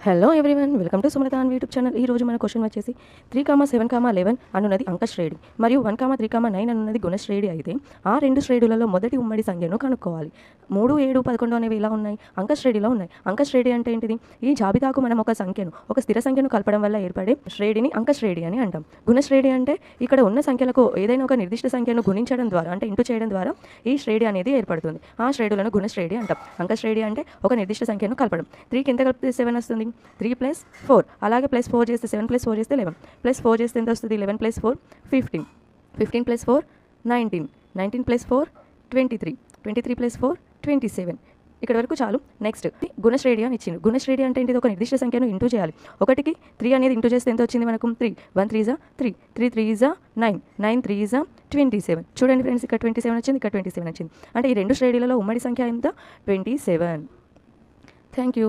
Hello everyone, welcome to Sumalatha on YouTube channel. ఈ రోజు మన క్వశ్చన్ వచ్చేసి 3,7,11 అనున్నది అంకశ్రేణి మరియు 1,3,9 అనున్నది గుణశ్రేణి అయితే ఆ రెండు శ్రేణులలో మొదటి ఉమ్మడి సంఖ్యను కనుక్కోవాలి. 3, 7, 11 అనేవి ఇలా ఉన్నాయి, అంకశ్రేణిలో ఉన్నాయి. అంకశ్రేణి అంటే ఏంటిది? ఈ జాబితాకు మనం ఒక స్థిర సంఖ్యను కలపడం వల్ల ఏర్పడే శ్రేణిని అంకశ్రేణి అని అంటాం. గుణశ్రేణి అంటే ఇక్కడ ఉన్న సంఖ్యలకు ఏదైనా ఒక నిర్దిష్ట సంఖ్యను గుణించడం ద్వారా అంటే ఇంటూ చేయడం ద్వారా ఈ శ్రేణి అనేది ఏర్పడుతుంది. ఆ శ్రేణులను గుణశ్రేణి అంటాం. అంకశ్రేణి అంటే ఒక నిర్దిష్ట సంఖ్యను కలపడం. 3కి ఎంత కలిపితే 7 వస్తుంది? 3 + 4. అలాగే +4 చేస్తే 7 + 4 చేస్తే 11. +4 చేస్తే ఎంత వస్తుంది? 11 + 4 15. 15 + 4 19. 19 + 4 23. 23 + 4 27. ఇక్కడ వరకు చాలు. నెక్స్ట్ గుణశ్రేణి అని ఇచ్చింది. గుణశ్రేణి అంటే ఏంటిది? ఒక నిర్దిష్ట సంఖ్యను ఇంటూ చేయాలి. 1కి 3 అనేది ఇంటూ చేస్తే ఎంత వచ్చింది మనకు? 3. 1 3 = 3. 3 3 = 9. 9 3 = 27. చూడండి ఫ్రెండ్స్, ఇక్కడ 27 వచ్చింది, ఇక్కడ 27 వచ్చింది. అంటే ఈ రెండు శ్రేణులలో ఉమ్మడి సంఖ్య ఎంత? 27. Thank you.